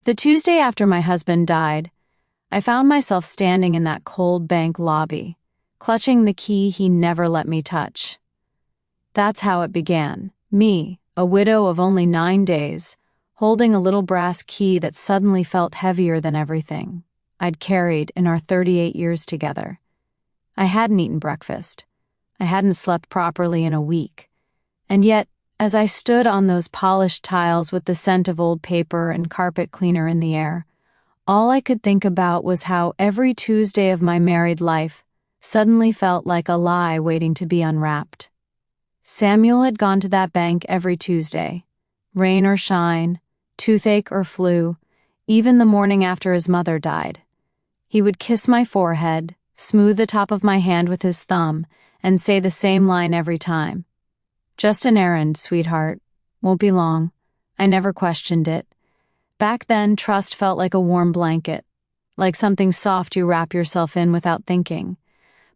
The Tuesday after my husband died, I found myself standing in that cold bank lobby, clutching the key he never let me touch. That's how it began. Me, a widow of only 9 days, holding a little brass key that suddenly felt heavier than everything I'd carried in our 38 years together. I hadn't eaten breakfast. I hadn't slept properly in a week. And yet, as I stood on those polished tiles with the scent of old paper and carpet cleaner in the air, all I could think about was how every Tuesday of my married life suddenly felt like a lie waiting to be unwrapped. Samuel had gone to that bank every Tuesday, rain or shine, toothache or flu, even the morning after his mother died. He would kiss my forehead, smooth the top of my hand with his thumb, and say the same line every time. "Just an errand, sweetheart. Won't be long." I never questioned it. Back then, trust felt like a warm blanket, like something soft you wrap yourself in without thinking.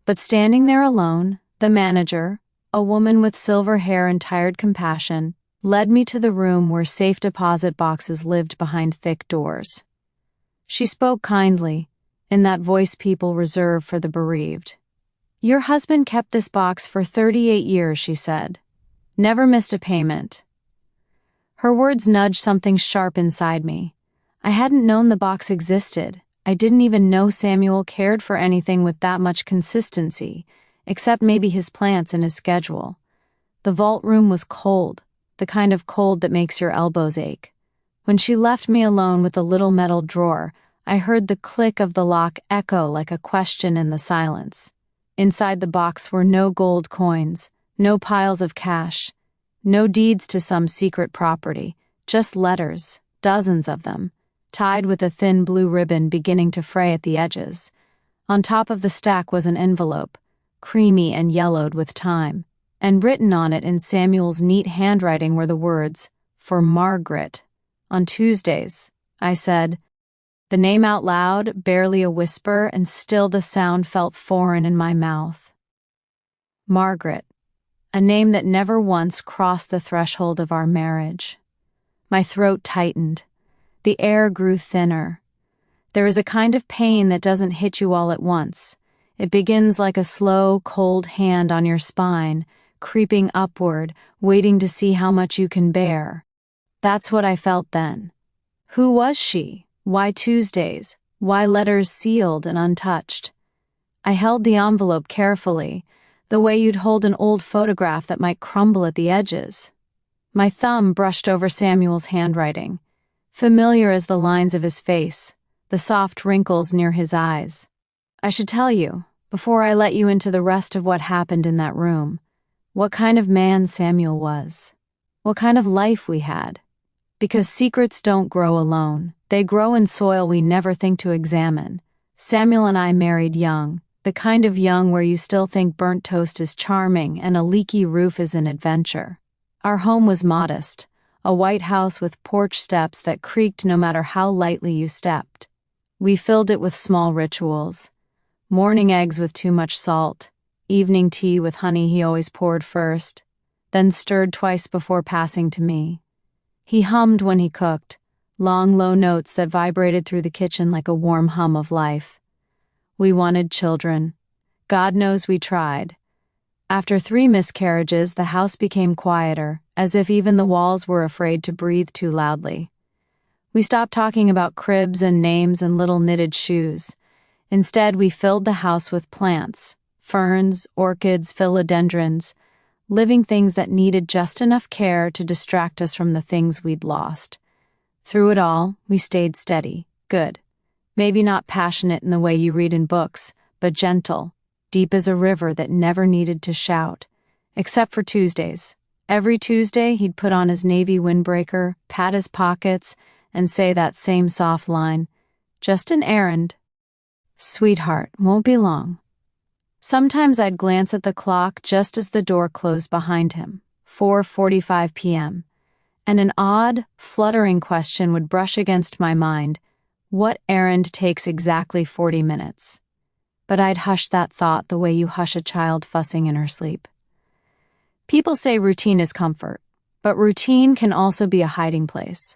But standing there alone, the manager, a woman with silver hair and tired compassion, led me to the room where safe deposit boxes lived behind thick doors. She spoke kindly, in that voice people reserve for the bereaved. "Your husband kept this box for 38 years, she said. Never missed a payment." Her words nudged something sharp inside me. I hadn't known the box existed. I didn't even know Samuel cared for anything with that much consistency, except maybe his plants and his schedule. The vault room was cold, the kind of cold that makes your elbows ache. When she left me alone with the little metal drawer, I heard the click of the lock echo like a question in the silence. Inside the box were no gold coins, no piles of cash, no deeds to some secret property, just letters, dozens of them, tied with a thin blue ribbon beginning to fray at the edges. On top of the stack was an envelope, creamy and yellowed with time, and written on it in Samuel's neat handwriting were the words, "For Margaret." "On Tuesdays," I said, the name out loud, barely a whisper, and still the sound felt foreign in my mouth. Margaret, a name that never once crossed the threshold of our marriage. My throat tightened. The air grew thinner. There is a kind of pain that doesn't hit you all at once. It begins like a slow, cold hand on your spine, creeping upward, waiting to see how much you can bear. That's what I felt then. Who was she? Why Tuesdays? Why letters sealed and untouched? I held the envelope carefully, the way you'd hold an old photograph that might crumble at the edges. My thumb brushed over Samuel's handwriting, familiar as the lines of his face, the soft wrinkles near his eyes. I should tell you, before I let you into the rest of what happened in that room, what kind of man Samuel was, what kind of life we had. Because secrets don't grow alone. They grow in soil we never think to examine. Samuel and I married young, the kind of young where you still think burnt toast is charming and a leaky roof is an adventure. Our home was modest, a white house with porch steps that creaked no matter how lightly you stepped. We filled it with small rituals. Morning eggs with too much salt, evening tea with honey he always poured first, then stirred twice before passing to me. He hummed when he cooked, long low notes that vibrated through the kitchen like a warm hum of life. We wanted children. God knows we tried. After 3 miscarriages, the house became quieter, as if even the walls were afraid to breathe too loudly. We stopped talking about cribs and names and little knitted shoes. Instead, we filled the house with plants, ferns, orchids, philodendrons, living things that needed just enough care to distract us from the things we'd lost. Through it all, we stayed steady, good. Maybe not passionate in the way you read in books, but gentle, deep as a river that never needed to shout. Except for Tuesdays. Every Tuesday, he'd put on his navy windbreaker, pat his pockets, and say that same soft line, "Just an errand." "Sweetheart, won't be long." Sometimes I'd glance at the clock just as the door closed behind him, 4:45 p.m., and an odd, fluttering question would brush against my mind. What errand takes exactly 40 minutes? But I'd hush that thought the way you hush a child fussing in her sleep. People say routine is comfort, but routine can also be a hiding place.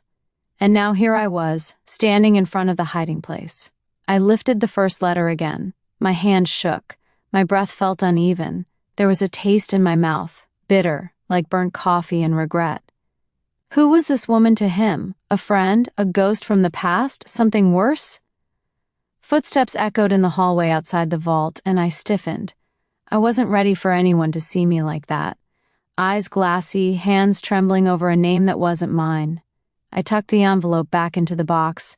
And now here I was, standing in front of the hiding place. I lifted the first letter again. My hand shook. My breath felt uneven. There was a taste in my mouth, bitter, like burnt coffee and regret. Who was this woman to him? A friend? A ghost from the past? Something worse? Footsteps echoed in the hallway outside the vault, and I stiffened. I wasn't ready for anyone to see me like that. Eyes glassy, hands trembling over a name that wasn't mine. I tucked the envelope back into the box,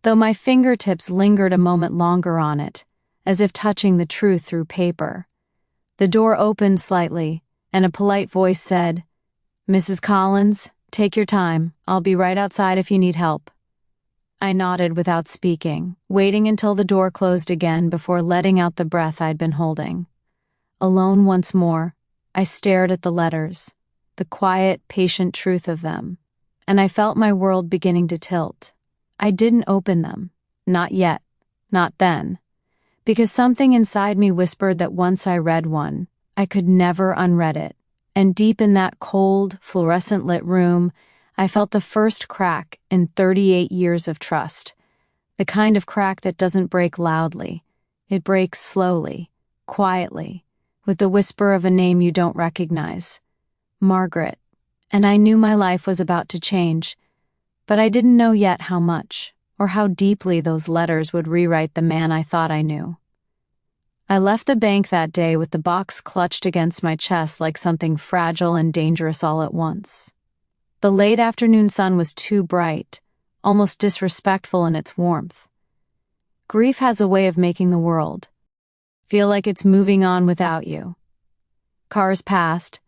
though my fingertips lingered a moment longer on it, as if touching the truth through paper. The door opened slightly, and a polite voice said, "Mrs. Collins, take your time. I'll be right outside if you need help." I nodded without speaking, waiting until the door closed again before letting out the breath I'd been holding. Alone once more, I stared at the letters, the quiet, patient truth of them, and I felt my world beginning to tilt. I didn't open them. Not yet. Not then. Because something inside me whispered that once I read one, I could never unread it. And deep in that cold, fluorescent-lit room, I felt the first crack in 38 years of trust. The kind of crack that doesn't break loudly. It breaks slowly, quietly, with the whisper of a name you don't recognize. Margaret. And I knew my life was about to change, but I didn't know yet how much, or how deeply those letters would rewrite the man I thought I knew. I left the bank that day with the box clutched against my chest like something fragile and dangerous all at once. The late afternoon sun was too bright, almost disrespectful in its warmth. Grief has a way of making the world feel like it's moving on without you. Cars passed,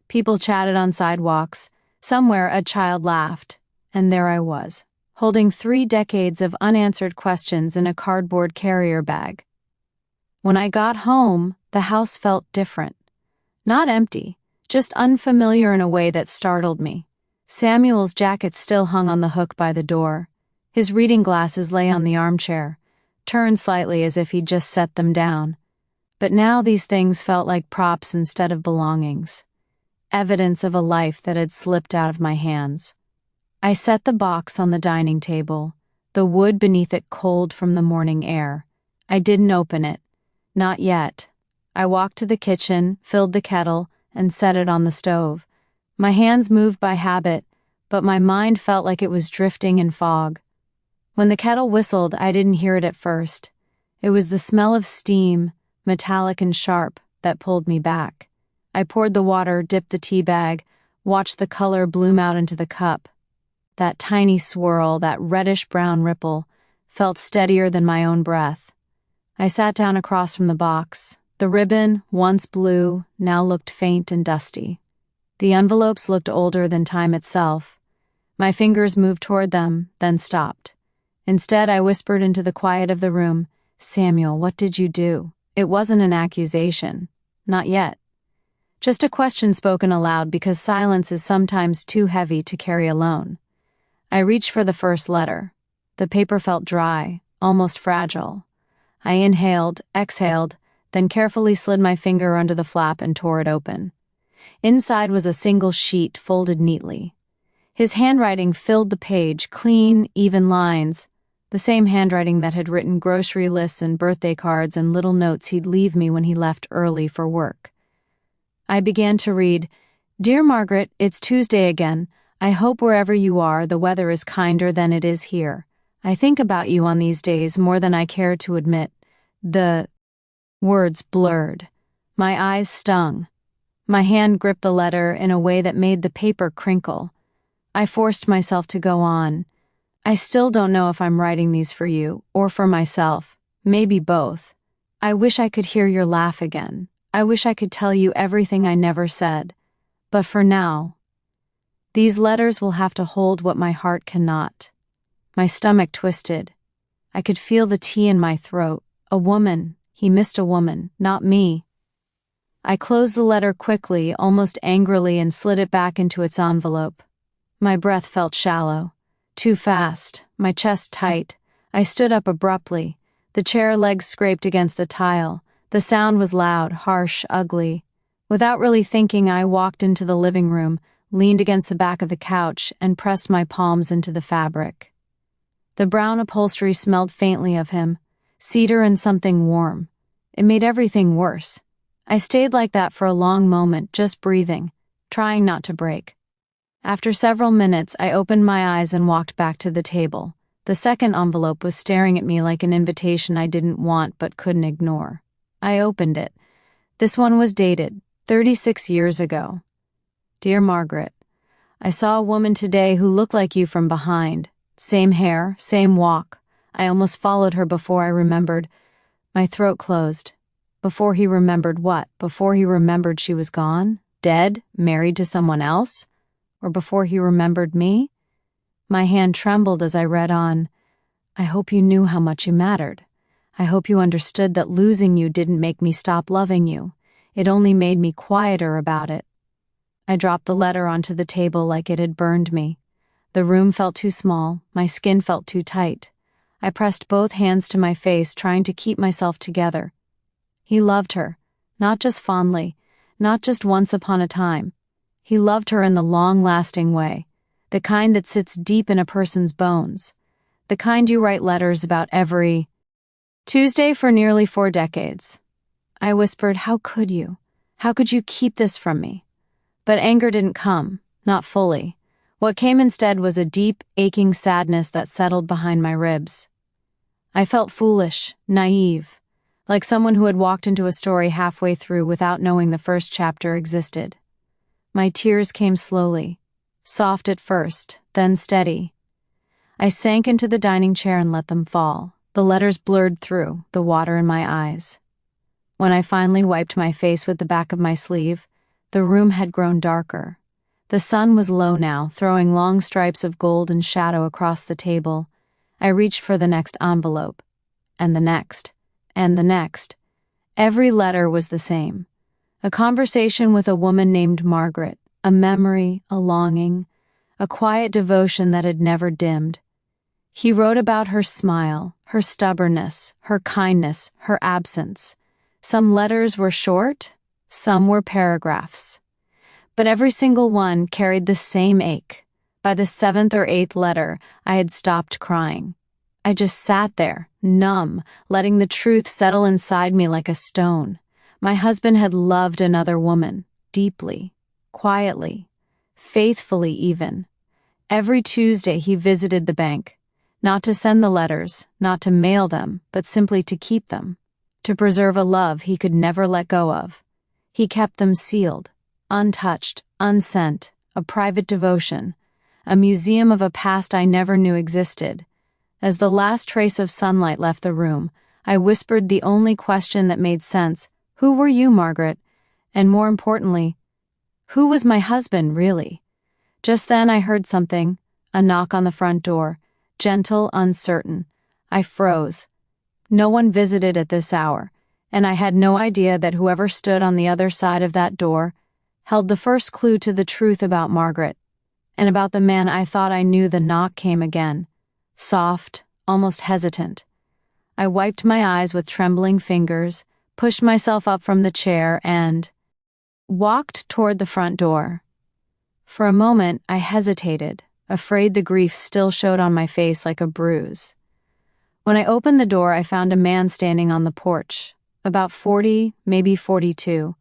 people chatted on sidewalks, somewhere a child laughed, and there I was, holding 3 decades of unanswered questions in a cardboard carrier bag. When I got home, the house felt different. Not empty, just unfamiliar in a way that startled me. Samuel's jacket still hung on the hook by the door. His reading glasses lay on the armchair, turned slightly as if he'd just set them down. But now these things felt like props instead of belongings. Evidence of a life that had slipped out of my hands. I set the box on the dining table, the wood beneath it cold from the morning air. I didn't open it. Not yet. I walked to the kitchen, filled the kettle, and set it on the stove. My hands moved by habit, but my mind felt like it was drifting in fog. When the kettle whistled, I didn't hear it at first. It was the smell of steam, metallic and sharp, that pulled me back. I poured the water, dipped the tea bag, watched the color bloom out into the cup. That tiny swirl, that reddish-brown ripple, felt steadier than my own breath. I sat down across from the box. The ribbon, once blue, now looked faint and dusty. The envelopes looked older than time itself. My fingers moved toward them, then stopped. Instead, I whispered into the quiet of the room, "Samuel, what did you do?" It wasn't an accusation. Not yet. Just a question spoken aloud because silence is sometimes too heavy to carry alone. I reached for the first letter. The paper felt dry, almost fragile. I inhaled, exhaled, then carefully slid my finger under the flap and tore it open. Inside was a single sheet folded neatly. His handwriting filled the page, clean, even lines, the same handwriting that had written grocery lists and birthday cards and little notes he'd leave me when he left early for work. I began to read, "Dear Margaret, it's Tuesday again. I hope wherever you are, the weather is kinder than it is here. I think about you on these days more than I care to admit." The words blurred. My eyes stung. My hand gripped the letter in a way that made the paper crinkle. I forced myself to go on. "I still don't know if I'm writing these for you, or for myself. Maybe both. I wish I could hear your laugh again. I wish I could tell you everything I never said. But for now, these letters will have to hold what my heart cannot." My stomach twisted. I could feel the tea in my throat. A woman. He missed a woman, not me. I closed the letter quickly, almost angrily, and slid it back into its envelope. My breath felt shallow. Too fast, my chest tight. I stood up abruptly. The chair legs scraped against the tile. The sound was loud, harsh, ugly. Without really thinking, I walked into the living room, leaned against the back of the couch, and pressed my palms into the fabric. The brown upholstery smelled faintly of him, cedar and something warm. It made everything worse. I stayed like that for a long moment, just breathing, trying not to break. After several minutes, I opened my eyes and walked back to the table. The second envelope was staring at me like an invitation I didn't want but couldn't ignore. I opened it. This one was dated, 36 years ago. Dear Margaret, I saw a woman today who looked like you from behind. Same hair, same walk. I almost followed her before I remembered. My throat closed. Before he remembered what? Before he remembered she was gone? Dead? Married to someone else? Or before he remembered me? My hand trembled as I read on. I hope you knew how much you mattered. I hope you understood that losing you didn't make me stop loving you. It only made me quieter about it. I dropped the letter onto the table like it had burned me. The room felt too small, my skin felt too tight. I pressed both hands to my face, trying to keep myself together. He loved her, not just fondly, not just once upon a time. He loved her in the long-lasting way, the kind that sits deep in a person's bones, the kind you write letters about every Tuesday for nearly 4 decades. I whispered, how could you? How could you keep this from me? But anger didn't come, not fully. What came instead was a deep, aching sadness that settled behind my ribs. I felt foolish, naive, like someone who had walked into a story halfway through without knowing the first chapter existed. My tears came slowly, soft at first, then steady. I sank into the dining chair and let them fall. The letters blurred through, the water in my eyes. When I finally wiped my face with the back of my sleeve, the room had grown darker. The sun was low now, throwing long stripes of golden shadow across the table. I reached for the next envelope, and the next, and the next. Every letter was the same. A conversation with a woman named Margaret, a memory, a longing, a quiet devotion that had never dimmed. He wrote about her smile, her stubbornness, her kindness, her absence. Some letters were short, some were paragraphs. But every single one carried the same ache. By the 7th or 8th letter, I had stopped crying. I just sat there, numb, letting the truth settle inside me like a stone. My husband had loved another woman, deeply, quietly, faithfully even. Every Tuesday he visited the bank, not to send the letters, not to mail them, but simply to keep them, to preserve a love he could never let go of. He kept them sealed, untouched, unsent, a private devotion, a museum of a past I never knew existed. As the last trace of sunlight left the room, I whispered the only question that made sense. Who were you, Margaret? And more importantly, who was my husband, really? Just then I heard something, a knock on the front door, gentle, uncertain. I froze. No one visited at this hour, and I had no idea that whoever stood on the other side of that door held the first clue to the truth about Margaret, and about the man I thought I knew. The knock came again, soft, almost hesitant. I wiped my eyes with trembling fingers, pushed myself up from the chair, and walked toward the front door. For a moment, I hesitated, afraid the grief still showed on my face like a bruise. When I opened the door, I found a man standing on the porch, about 40, maybe 42.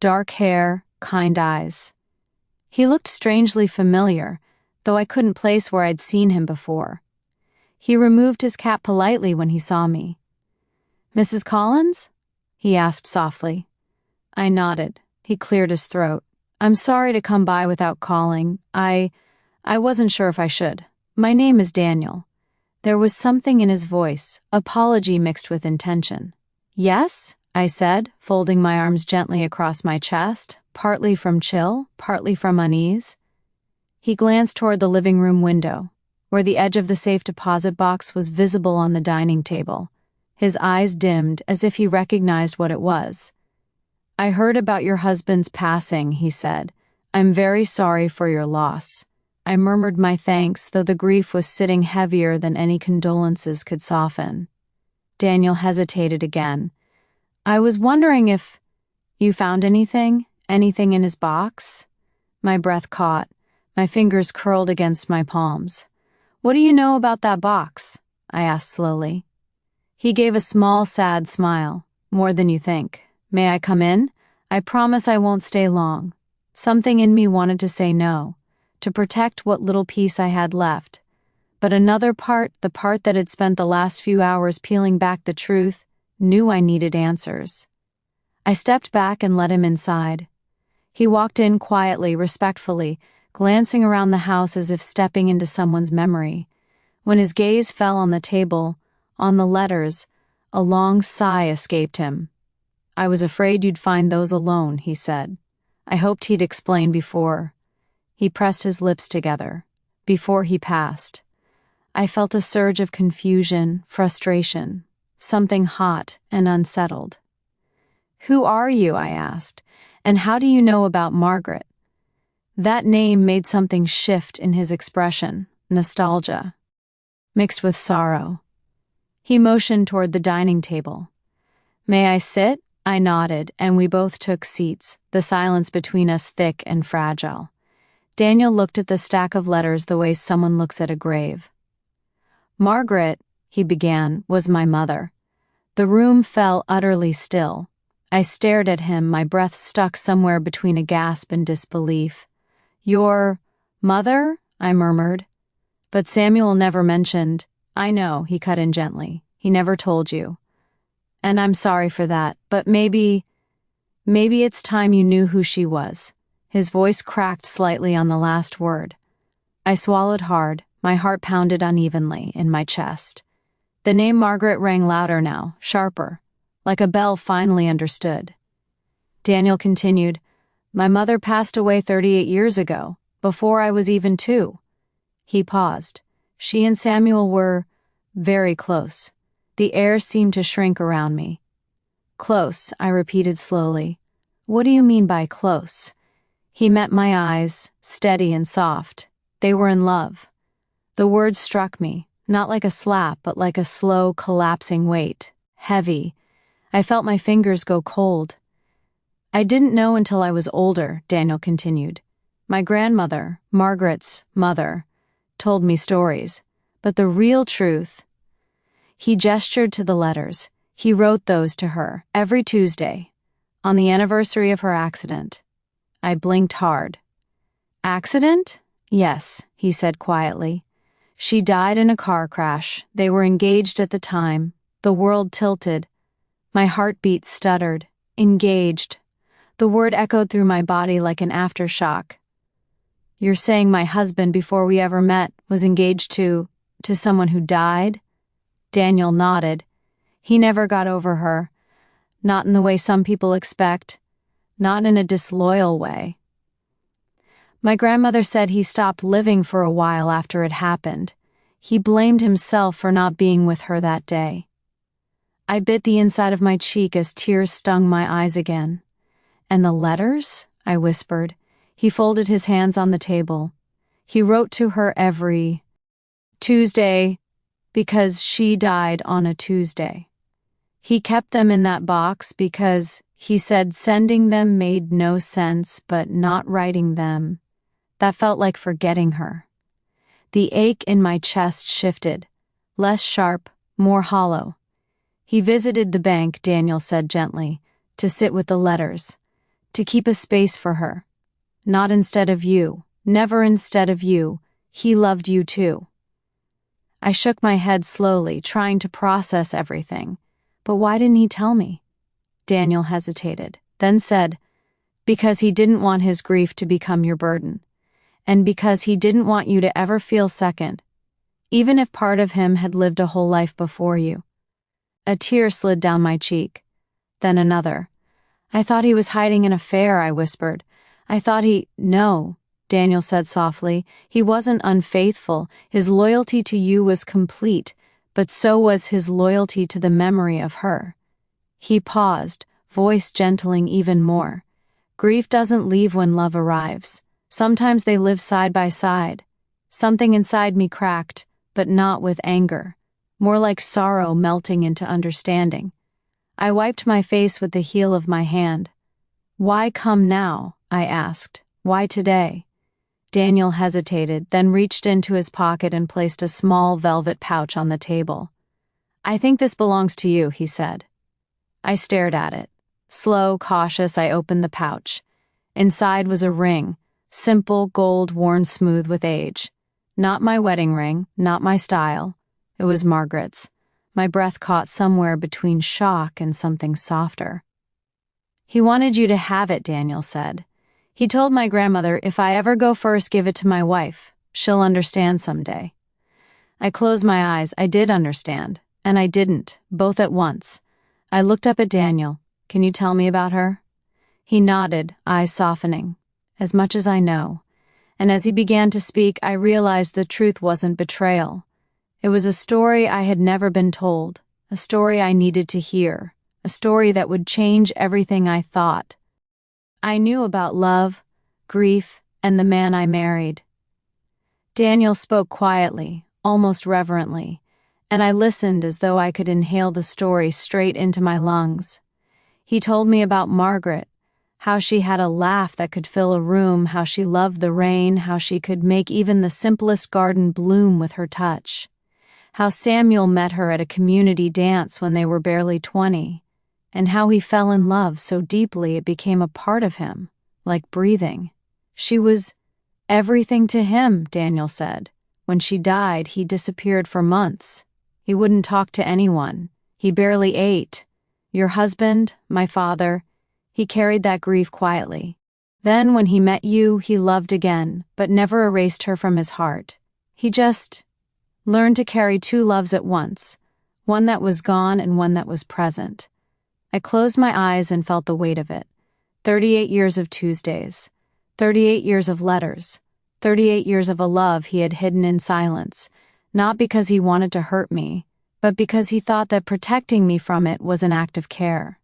Dark hair, kind eyes. He looked strangely familiar, though I couldn't place where I'd seen him before. He removed his cap politely when he saw me. "Mrs. Collins?" he asked softly. I nodded. He cleared his throat. "I'm sorry to come by without calling. I wasn't sure if I should. My name is Daniel." There was something in his voice, apology mixed with intention. "Yes?" I said, folding my arms gently across my chest, partly from chill, partly from unease. He glanced toward the living room window, where the edge of the safe deposit box was visible on the dining table. His eyes dimmed as if he recognized what it was. "I heard about your husband's passing," he said. "I'm very sorry for your loss." I murmured my thanks, though the grief was sitting heavier than any condolences could soften. Daniel hesitated again. "I was wondering if you found anything in his box?" My breath caught. My fingers curled against my palms. "What do you know about that box?" I asked slowly. He gave a small, sad smile. "More than you think. May I come in? I promise I won't stay long." Something in me wanted to say no, to protect what little peace I had left. But another part, the part that had spent the last few hours peeling back the truth, knew I needed answers. I stepped back and let him inside. He walked in quietly, respectfully, glancing around the house as if stepping into someone's memory. When his gaze fell on the table, on the letters, a long sigh escaped him. "I was afraid you'd find those alone," he said. I hoped he'd explain before. He pressed his lips together. Before he passed. I felt a surge of confusion, frustration, something hot and unsettled. "Who are you?" I asked, "and how do you know about Margaret?" That name made something shift in his expression, nostalgia, mixed with sorrow. He motioned toward the dining table. "May I sit?" I nodded, and we both took seats, the silence between us thick and fragile. Daniel looked at the stack of letters the way someone looks at a grave. "Margaret," he began, "was my mother." The room fell utterly still. I stared at him, my breath stuck somewhere between a gasp and disbelief. "Your mother?" I murmured. "But Samuel never mentioned—" "I know," he cut in gently. "He never told you. And I'm sorry for that, but maybe it's time you knew who she was." His voice cracked slightly on the last word. I swallowed hard, my heart pounded unevenly in my chest. The name Margaret rang louder now, sharper, like a bell finally understood. Daniel continued, "My mother passed away 38 years ago, before I was even 2. He paused. She and Samuel were very close. The air seemed to shrink around me. "Close," I repeated slowly. "What do you mean by close?" He met my eyes, steady and soft. They were in love. The words struck me, not like a slap, but like a slow, collapsing weight. Heavy. I felt my fingers go cold. "I didn't know until I was older," Daniel continued. "My grandmother, Margaret's mother, told me stories. But the real truth—" He gestured to the letters. He wrote those to her, every Tuesday, on the anniversary of her accident. I blinked hard. "Accident?" "Yes," he said quietly. "She died in a car crash. They were engaged at the time. The world tilted. My heartbeat stuttered. Engaged. The word echoed through my body like an aftershock. You're saying my husband, before we ever met, was engaged to someone who died?" Daniel nodded. "He never got over her. Not in the way some people expect. Not in a disloyal way. My grandmother said he stopped living for a while after it happened. He blamed himself for not being with her that day." I bit the inside of my cheek as tears stung my eyes again. "And the letters?" I whispered. He folded his hands on the table. "He wrote to her every Tuesday because she died on a Tuesday. He kept them in that box because he said sending them made no sense, but not writing them, that felt like forgetting her." The ache in my chest shifted, less sharp, more hollow. "He visited the bank," Daniel said gently, "to sit with the letters, to keep a space for her. Not instead of you, never instead of you. He loved you too." I shook my head slowly, trying to process everything. "But why didn't he tell me?" Daniel hesitated, then said, "Because he didn't want his grief to become your burden. And because he didn't want you to ever feel second, even if part of him had lived a whole life before you." A tear slid down my cheek. Then another. "I thought he was hiding an affair," I whispered. "I thought he—" "No," Daniel said softly. "He wasn't unfaithful. His loyalty to you was complete, but so was his loyalty to the memory of her." He paused, voice gentling even more. "Grief doesn't leave when love arrives. Sometimes they live side by side." Something inside me cracked, but not with anger. More like sorrow melting into understanding. I wiped my face with the heel of my hand. "Why come now?" I asked. Why today? Daniel hesitated, then reached into his pocket and placed a small velvet pouch on the table. I think this belongs to you, he said. I stared at it. Slow, cautious, I opened the pouch. Inside was a ring, simple gold worn smooth with age. Not my wedding ring, not my style. It was Margaret's. My breath caught somewhere between shock and something softer. He wanted you to have it, Daniel said. He told my grandmother, if I ever go first, give it to my wife. She'll understand someday. I closed my eyes. I did understand. And I didn't, both at once. I looked up at Daniel. Can you tell me about her? He nodded, eyes softening. As much as I know. And as he began to speak, I realized the truth wasn't betrayal. It was a story I had never been told, a story I needed to hear, a story that would change everything I thought. I knew about love, grief, and the man I married. Daniel spoke quietly, almost reverently, and I listened as though I could inhale the story straight into my lungs. He told me about Margaret, how she had a laugh that could fill a room, how she loved the rain, how she could make even the simplest garden bloom with her touch. How Samuel met her at a community dance when they were barely 20, and how he fell in love so deeply it became a part of him, like breathing. She was everything to him, Daniel said. When she died, he disappeared for months. He wouldn't talk to anyone. He barely ate. Your husband, my father, he carried that grief quietly. Then when he met you, he loved again, but never erased her from his heart. He just learned to carry two loves at once, one that was gone and one that was present. I closed my eyes and felt the weight of it. 38 years of Tuesdays, 38 years of letters, 38 years of a love he had hidden in silence, not because he wanted to hurt me, but because he thought that protecting me from it was an act of care.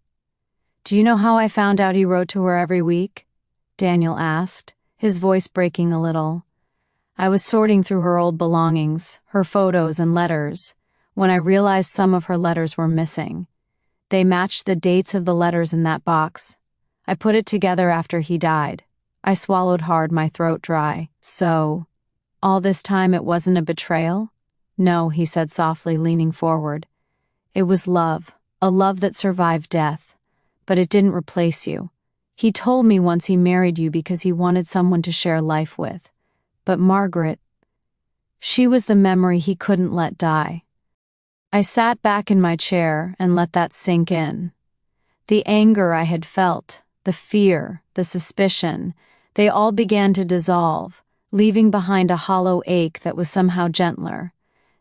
Do you know how I found out he wrote to her every week? Daniel asked, his voice breaking a little. I was sorting through her old belongings, her photos and letters, when I realized some of her letters were missing. They matched the dates of the letters in that box. I put it together after he died. I swallowed hard, my throat dry. So, all this time it wasn't a betrayal? No, he said softly, leaning forward. It was love, a love that survived death. But it didn't replace you. He told me once he married you because he wanted someone to share life with. But Margaret, she was the memory he couldn't let die. I sat back in my chair and let that sink in. The anger I had felt, the fear, the suspicion, they all began to dissolve, leaving behind a hollow ache that was somehow gentler.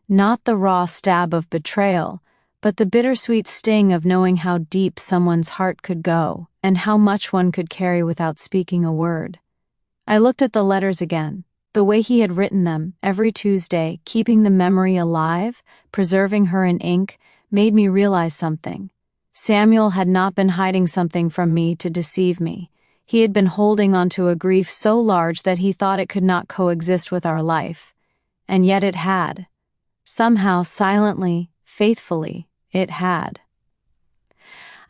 Not the raw stab of betrayal, but the bittersweet sting of knowing how deep someone's heart could go and how much one could carry without speaking a word. I looked at the letters again. The way he had written them, every Tuesday, keeping the memory alive, preserving her in ink, made me realize something. Samuel had not been hiding something from me to deceive me. He had been holding onto a grief so large that he thought it could not coexist with our life. And yet it had. Somehow, silently, faithfully, it had.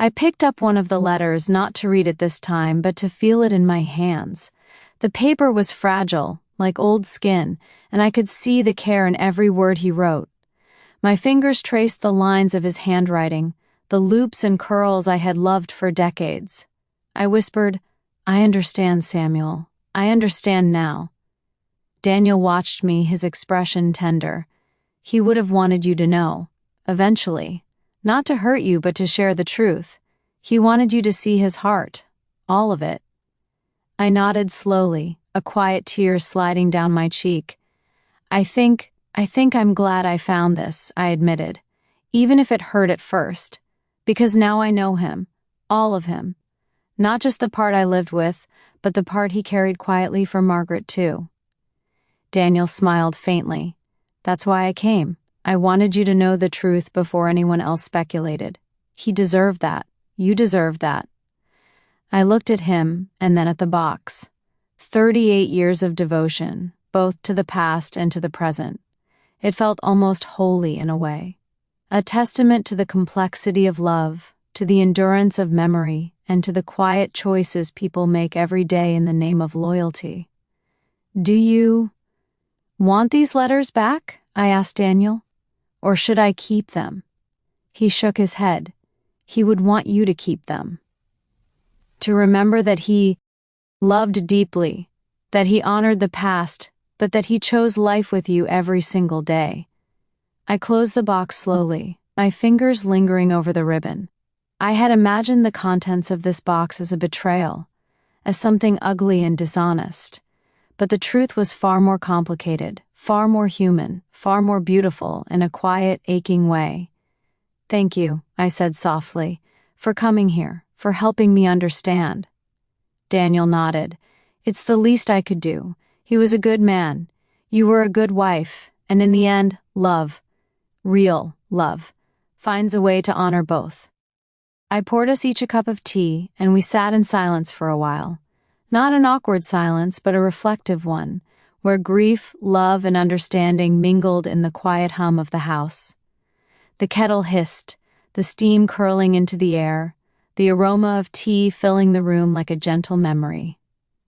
I picked up one of the letters, not to read it this time, but to feel it in my hands. The paper was fragile, like old skin, and I could see the care in every word he wrote. My fingers traced the lines of his handwriting, the loops and curls I had loved for decades. I whispered, I understand, Samuel. I understand now. Daniel watched me, his expression tender. He would have wanted you to know, eventually. Not to hurt you, but to share the truth. He wanted you to see his heart, all of it. I nodded slowly, a quiet tear sliding down my cheek. I think I'm glad I found this, I admitted, even if it hurt at first, because now I know him, all of him. Not just the part I lived with, but the part he carried quietly for Margaret too. Daniel smiled faintly. That's why I came. I wanted you to know the truth before anyone else speculated. He deserved that. You deserved that. I looked at him and then at the box. 38 years of devotion, both to the past and to the present. It felt almost holy in a way. A testament to the complexity of love, to the endurance of memory, and to the quiet choices people make every day in the name of loyalty. "Do you want these letters back?" I asked Daniel. "Or should I keep them?" He shook his head. "He would want you to keep them. To remember that he loved deeply, that he honored the past, but that he chose life with you every single day." I closed the box slowly, my fingers lingering over the ribbon. I had imagined the contents of this box as a betrayal, as something ugly and dishonest. But the truth was far more complicated, far more human, far more beautiful in a quiet, aching way. "Thank you," I said softly, "for coming here, for helping me understand." Daniel nodded. "It's the least I could do. He was a good man. You were a good wife. And in the end, love, real love, finds a way to honor both." I poured us each a cup of tea, and we sat in silence for a while. Not an awkward silence, but a reflective one, where grief, love, and understanding mingled in the quiet hum of the house. The kettle hissed, the steam curling into the air, the aroma of tea filling the room like a gentle memory.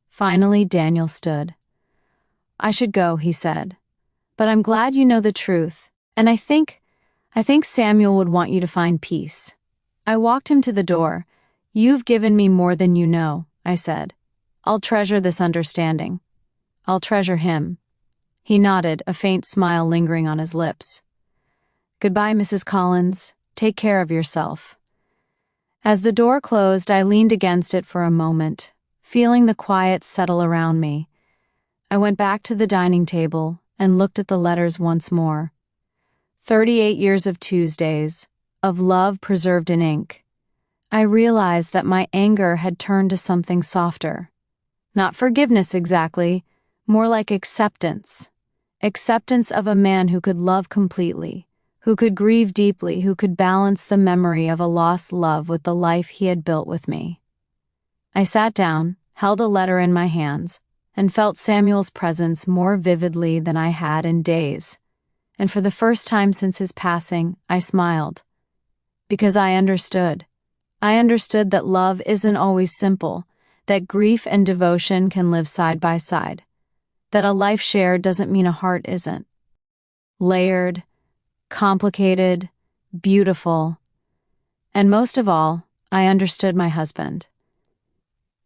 Finally, Daniel stood. "I should go," he said. "But I'm glad you know the truth, and I think Samuel would want you to find peace." I walked him to the door. "You've given me more than you know," I said. "I'll treasure this understanding. I'll treasure him." He nodded, a faint smile lingering on his lips. "Goodbye, Mrs. Collins. Take care of yourself." As the door closed, I leaned against it for a moment, feeling the quiet settle around me. I went back to the dining table and looked at the letters once more. 38 years of Tuesdays, of love preserved in ink. I realized that my anger had turned to something softer. Not forgiveness exactly, more like acceptance. Acceptance of a man who could love completely, who could grieve deeply, who could balance the memory of a lost love with the life he had built with me. I sat down, held a letter in my hands, and felt Samuel's presence more vividly than I had in days. And for the first time since his passing, I smiled. Because I understood. I understood that love isn't always simple, that grief and devotion can live side by side, that a life shared doesn't mean a heart isn't. Layered, complicated, beautiful. And most of all, I understood my husband.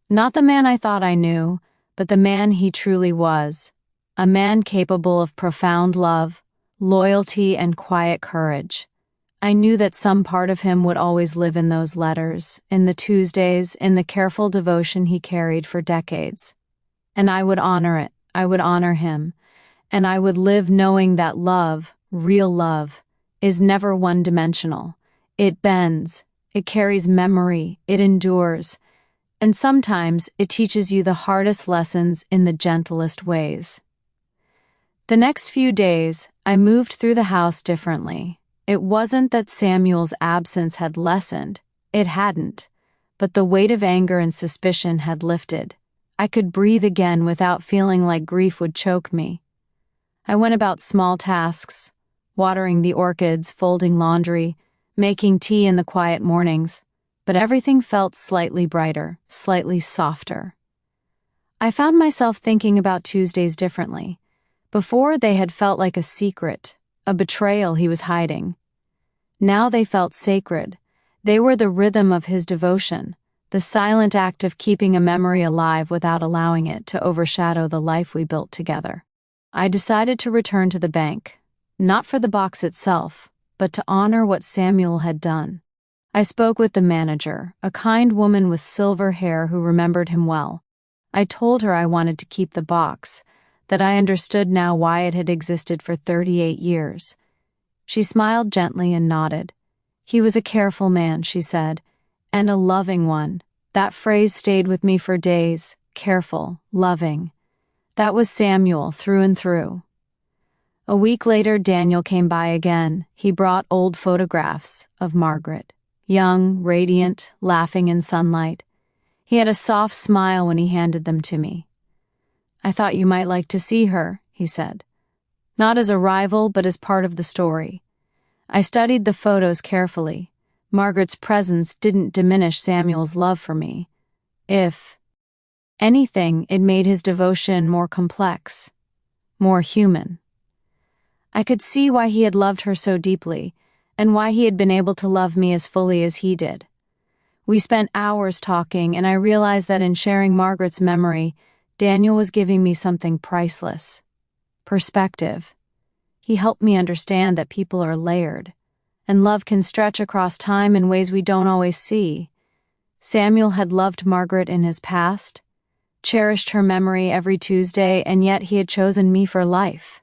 Not the man I thought I knew, but the man he truly was. A man capable of profound love, loyalty, and quiet courage. I knew that some part of him would always live in those letters, in the Tuesdays, in the careful devotion he carried for decades. And I would honor it, I would honor him, and I would live knowing that love, real love, is never one-dimensional. It bends, it carries memory, it endures, and sometimes it teaches you the hardest lessons in the gentlest ways. The next few days, I moved through the house differently. It wasn't that Samuel's absence had lessened, it hadn't, but the weight of anger and suspicion had lifted. I could breathe again without feeling like grief would choke me. I went about small tasks, watering the orchids, folding laundry, making tea in the quiet mornings, but everything felt slightly brighter, slightly softer. I found myself thinking about Tuesdays differently. Before, they had felt like a secret, a betrayal he was hiding. Now they felt sacred. They were the rhythm of his devotion, the silent act of keeping a memory alive without allowing it to overshadow the life we built together. I decided to return to the bank, not for the box itself, but to honor what Samuel had done. I spoke with the manager, a kind woman with silver hair who remembered him well. I told her I wanted to keep the box, that I understood now why it had existed for 38 years. She smiled gently and nodded. "He was a careful man," she said, "and a loving one." That phrase stayed with me for days. Careful, loving. That was Samuel through and through. A week later, Daniel came by again. He brought old photographs of Margaret, young, radiant, laughing in sunlight. He had a soft smile when he handed them to me. "I thought you might like to see her," he said. "Not as a rival, but as part of the story." I studied the photos carefully. Margaret's presence didn't diminish Samuel's love for me. If anything, it made his devotion more complex, more human. I could see why he had loved her so deeply, and why he had been able to love me as fully as he did. We spent hours talking, and I realized that in sharing Margaret's memory, Daniel was giving me something priceless. Perspective. He helped me understand that people are layered, and love can stretch across time in ways we don't always see. Samuel had loved Margaret in his past, cherished her memory every Tuesday, and yet he had chosen me for life.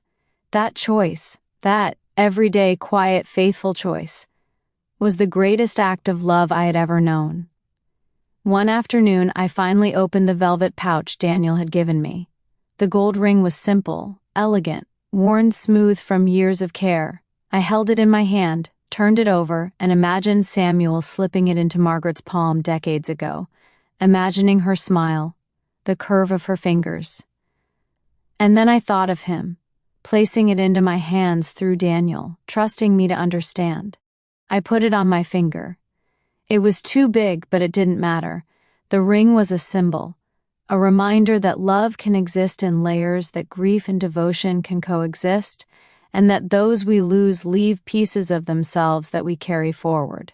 That choice, that everyday, quiet, faithful choice, was the greatest act of love I had ever known. One afternoon, I finally opened the velvet pouch Daniel had given me. The gold ring was simple, elegant, worn smooth from years of care. I held it in my hand, turned it over, and imagined Samuel slipping it into Margaret's palm decades ago, imagining her smile, the curve of her fingers. And then I thought of him, placing it into my hands through Daniel, trusting me to understand. I put it on my finger. It was too big, but it didn't matter. The ring was a symbol, a reminder that love can exist in layers, that grief and devotion can coexist, and that those we lose leave pieces of themselves that we carry forward.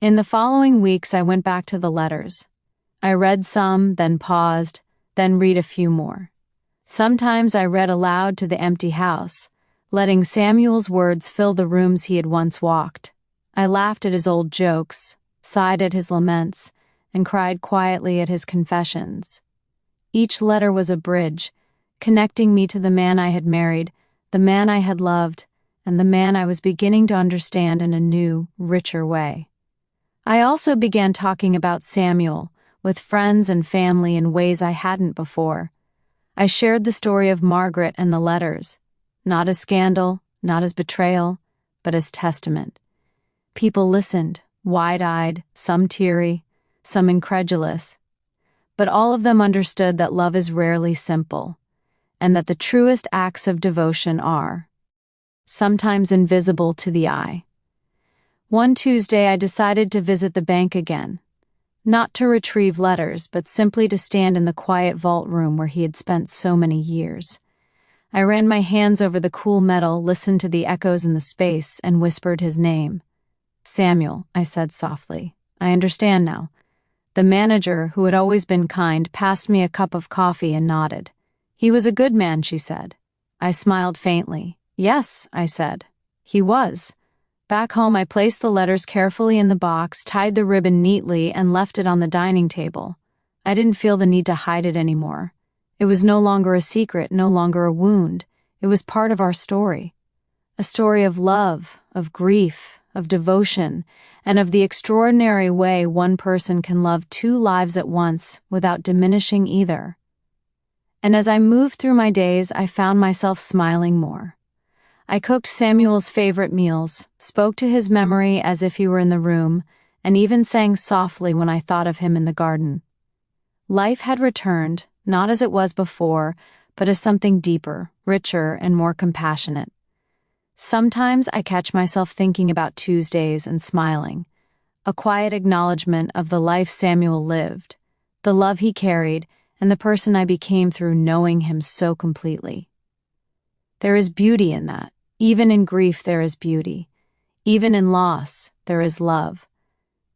In the following weeks, I went back to the letters. I read some, then paused, then read a few more. Sometimes I read aloud to the empty house, letting Samuel's words fill the rooms he had once walked. I laughed at his old jokes, sighed at his laments, and cried quietly at his confessions. Each letter was a bridge, connecting me to the man I had married, the man I had loved, and the man I was beginning to understand in a new, richer way. I also began talking about Samuel with friends and family in ways I hadn't before. I shared the story of Margaret and the letters, not as scandal, not as betrayal, but as testament. People listened, wide-eyed, some teary, some incredulous, but all of them understood that love is rarely simple, and that the truest acts of devotion are sometimes invisible to the eye. One Tuesday, I decided to visit the bank again, not to retrieve letters, but simply to stand in the quiet vault room where he had spent so many years. I ran my hands over the cool metal, listened to the echoes in the space, and whispered his name. "Samuel," I said softly. "I understand now." The manager, who had always been kind, passed me a cup of coffee and nodded. "He was a good man," she said. I smiled faintly. "Yes," I said. "He was." Back home, I placed the letters carefully in the box, tied the ribbon neatly, and left it on the dining table. I didn't feel the need to hide it anymore. It was no longer a secret, no longer a wound. It was part of our story. A story of love, of grief, of devotion, and of the extraordinary way one person can love two lives at once without diminishing either. And as I moved through my days, I found myself smiling more. I cooked Samuel's favorite meals, spoke to his memory as if he were in the room, and even sang softly when I thought of him in the garden. Life had returned, not as it was before, but as something deeper, richer, and more compassionate. Sometimes I catch myself thinking about Tuesdays and smiling, a quiet acknowledgement of the life Samuel lived, the love he carried, and the person I became through knowing him so completely. There is beauty in that. Even in grief there is beauty. Even in loss there is love.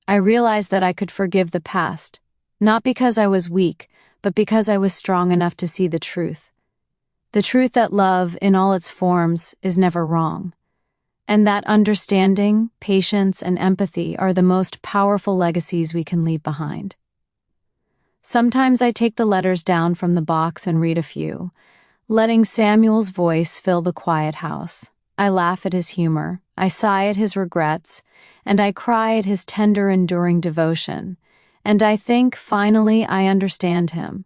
I realized that I could forgive the past, not because I was weak, but because I was strong enough to see the truth. The truth that love, in all its forms, is never wrong. And that understanding, patience, and empathy are the most powerful legacies we can leave behind. Sometimes I take the letters down from the box and read a few, letting Samuel's voice fill the quiet house. I laugh at his humor, I sigh at his regrets, and I cry at his tender, enduring devotion. And I think, finally, I understand him.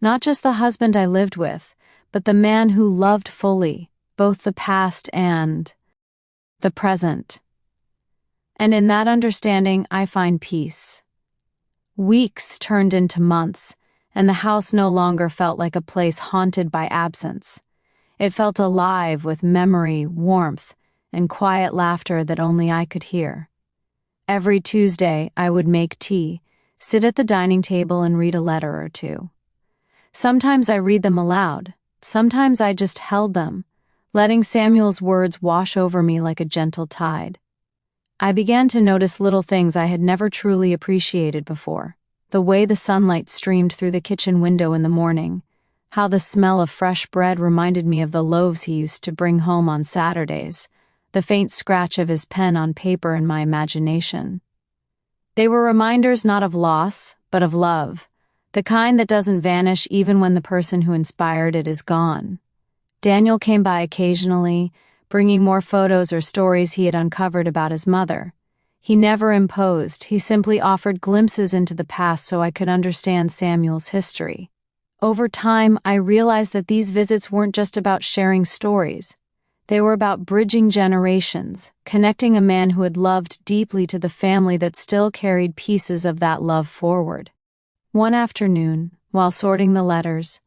Not just the husband I lived with, but the man who loved fully, both the past and the present. And in that understanding, I find peace. Weeks turned into months, and the house no longer felt like a place haunted by absence. It felt alive with memory, warmth, and quiet laughter that only I could hear. Every Tuesday, I would make tea, sit at the dining table and read a letter or two. Sometimes I read them aloud, sometimes I just held them, letting Samuel's words wash over me like a gentle tide. I began to notice little things I had never truly appreciated before. The way the sunlight streamed through the kitchen window in the morning, how the smell of fresh bread reminded me of the loaves he used to bring home on Saturdays, the faint scratch of his pen on paper in my imagination. They were reminders not of loss, but of love, the kind that doesn't vanish even when the person who inspired it is gone. Daniel came by occasionally, bringing more photos or stories he had uncovered about his mother. He never imposed, he simply offered glimpses into the past so I could understand Samuel's history. Over time, I realized that these visits weren't just about sharing stories. They were about bridging generations, connecting a man who had loved deeply to the family that still carried pieces of that love forward. One afternoon, while sorting the letters,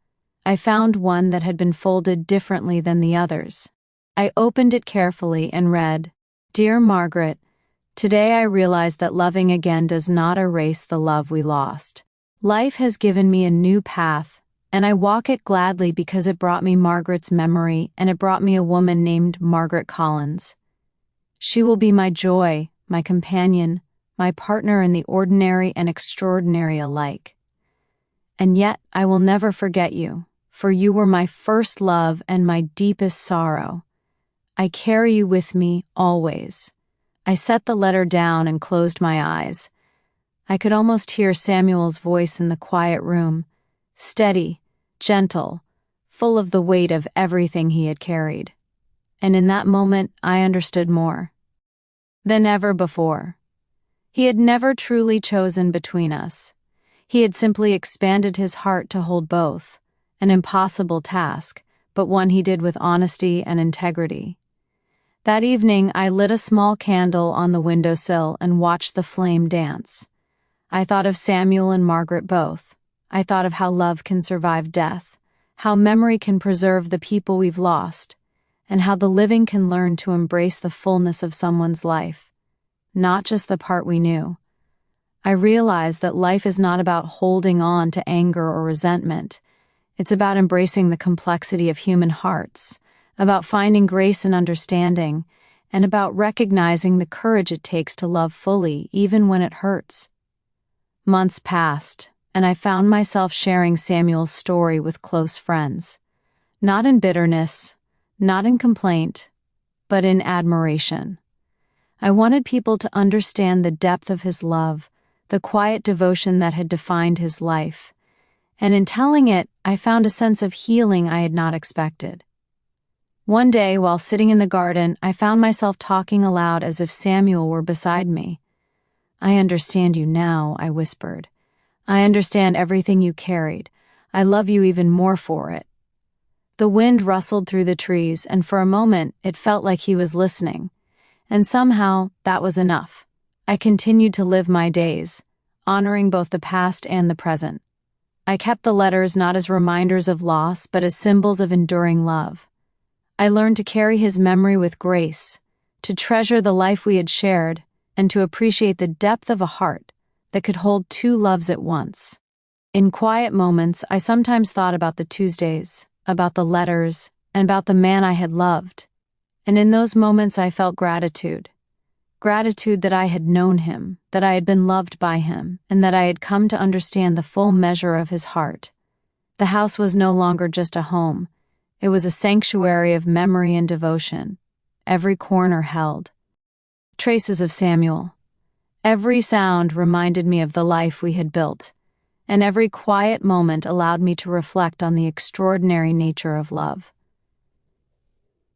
I found one that had been folded differently than the others. I opened it carefully and read, "Dear Margaret, today I realize that loving again does not erase the love we lost. Life has given me a new path, and I walk it gladly because it brought me Margaret's memory and it brought me a woman named Margaret Collins. She will be my joy, my companion, my partner in the ordinary and extraordinary alike. And yet I will never forget you, for you were my first love and my deepest sorrow. I carry you with me always." I set the letter down and closed my eyes. I could almost hear Samuel's voice in the quiet room, steady, gentle, full of the weight of everything he had carried. And in that moment, I understood more than ever before. He had never truly chosen between us. He had simply expanded his heart to hold both, an impossible task, but one he did with honesty and integrity. That evening, I lit a small candle on the windowsill and watched the flame dance. I thought of Samuel and Margaret both. I thought of how love can survive death, how memory can preserve the people we've lost, and how the living can learn to embrace the fullness of someone's life, not just the part we knew. I realized that life is not about holding on to anger or resentment. It's about embracing the complexity of human hearts, about finding grace and understanding, and about recognizing the courage it takes to love fully, even when it hurts. Months passed, and I found myself sharing Samuel's story with close friends. Not in bitterness, not in complaint, but in admiration. I wanted people to understand the depth of his love, the quiet devotion that had defined his life. And in telling it, I found a sense of healing I had not expected. One day, while sitting in the garden, I found myself talking aloud as if Samuel were beside me. "I understand you now," I whispered. "I understand everything you carried. I love you even more for it." The wind rustled through the trees, and for a moment, it felt like he was listening. And somehow, that was enough. I continued to live my days, honoring both the past and the present. I kept the letters not as reminders of loss, but as symbols of enduring love. I learned to carry his memory with grace, to treasure the life we had shared, and to appreciate the depth of a heart that could hold two loves at once. In quiet moments, I sometimes thought about the Tuesdays, about the letters, and about the man I had loved. And in those moments I felt gratitude. Gratitude that I had known him, that I had been loved by him, and that I had come to understand the full measure of his heart. The house was no longer just a home. It was a sanctuary of memory and devotion. Every corner held traces of Samuel. Every sound reminded me of the life we had built, and every quiet moment allowed me to reflect on the extraordinary nature of love.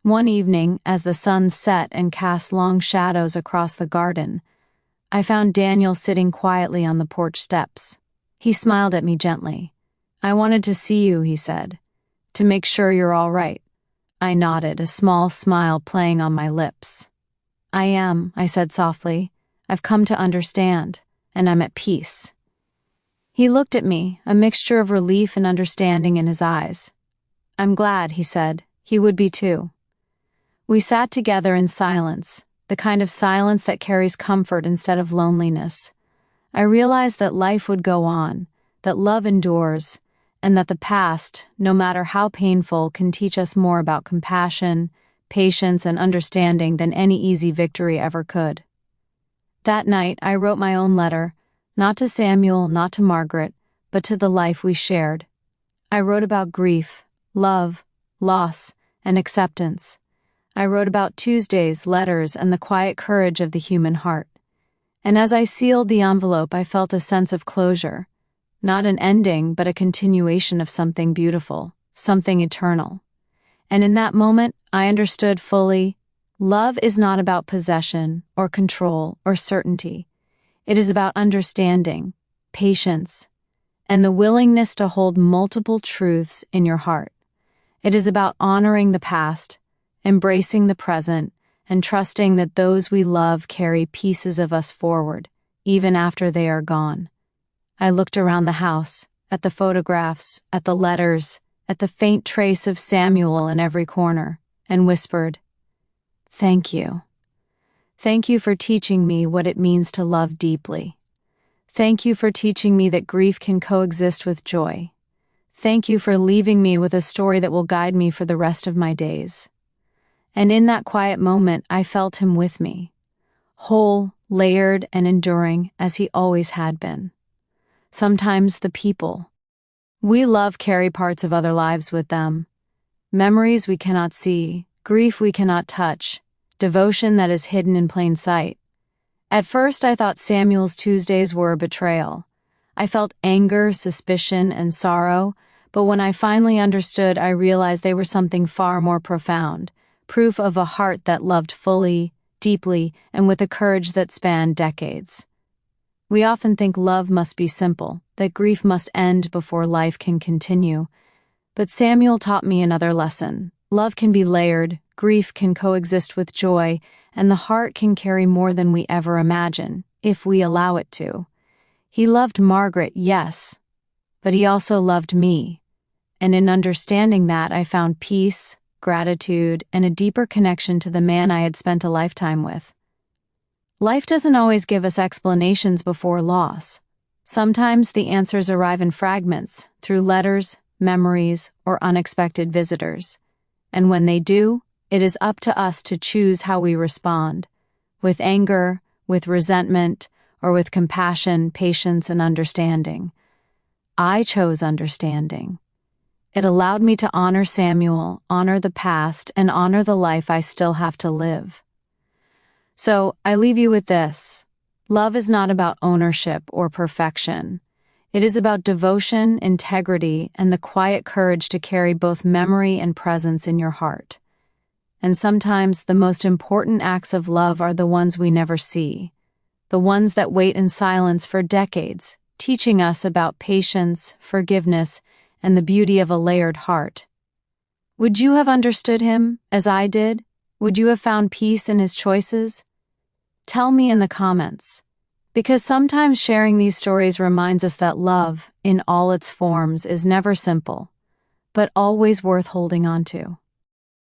One evening, as the sun set and cast long shadows across the garden, I found Daniel sitting quietly on the porch steps. He smiled at me gently. "I wanted to see you," he said, "to make sure you're all right." I nodded, a small smile playing on my lips. "I am," I said softly. "I've come to understand, and I'm at peace." He looked at me, a mixture of relief and understanding in his eyes. "I'm glad," he said. He would be too. We sat together in silence, the kind of silence that carries comfort instead of loneliness. I realized that life would go on, that love endures, and that the past, no matter how painful, can teach us more about compassion, patience, and understanding than any easy victory ever could. That night, I wrote my own letter, not to Samuel, not to Margaret, but to the life we shared. I wrote about grief, love, loss, and acceptance. I wrote about Tuesdays, letters, and the quiet courage of the human heart. And as I sealed the envelope, I felt a sense of closure. Not an ending, but a continuation of something beautiful, something eternal. And in that moment, I understood fully, love is not about possession, or control, or certainty. It is about understanding, patience, and the willingness to hold multiple truths in your heart. It is about honoring the past, embracing the present, and trusting that those we love carry pieces of us forward, even after they are gone. I looked around the house, at the photographs, at the letters, at the faint trace of Samuel in every corner, and whispered, "Thank you. Thank you for teaching me what it means to love deeply. Thank you for teaching me that grief can coexist with joy. Thank you for leaving me with a story that will guide me for the rest of my days." And in that quiet moment, I felt him with me, whole, layered, and enduring as he always had been. Sometimes the people we love carry parts of other lives with them. Memories we cannot see, grief we cannot touch, devotion that is hidden in plain sight. At first, I thought Samuel's Tuesdays were a betrayal. I felt anger, suspicion, and sorrow, but when I finally understood, I realized they were something far more profound. Proof of a heart that loved fully, deeply, and with a courage that spanned decades. We often think love must be simple, that grief must end before life can continue. But Samuel taught me another lesson. Love can be layered, grief can coexist with joy, and the heart can carry more than we ever imagine, if we allow it to. He loved Margaret, yes, but he also loved me. And in understanding that, I found peace, gratitude, and a deeper connection to the man I had spent a lifetime with. Life doesn't always give us explanations before loss. Sometimes the answers arrive in fragments, through letters, memories, or unexpected visitors. And when they do, it is up to us to choose how we respond, with anger, with resentment, or with compassion, patience, and understanding. I chose understanding. It allowed me to honor Samuel, honor the past, and honor the life I still have to live. So, I leave you with this. Love is not about ownership or perfection. It is about devotion, integrity, and the quiet courage to carry both memory and presence in your heart. And sometimes the most important acts of love are the ones we never see, the ones that wait in silence for decades, teaching us about patience, forgiveness, and the beauty of a layered heart. Would you have understood him, as I did? Would you have found peace in his choices? Tell me in the comments. Because sometimes sharing these stories reminds us that love, in all its forms, is never simple, but always worth holding on to.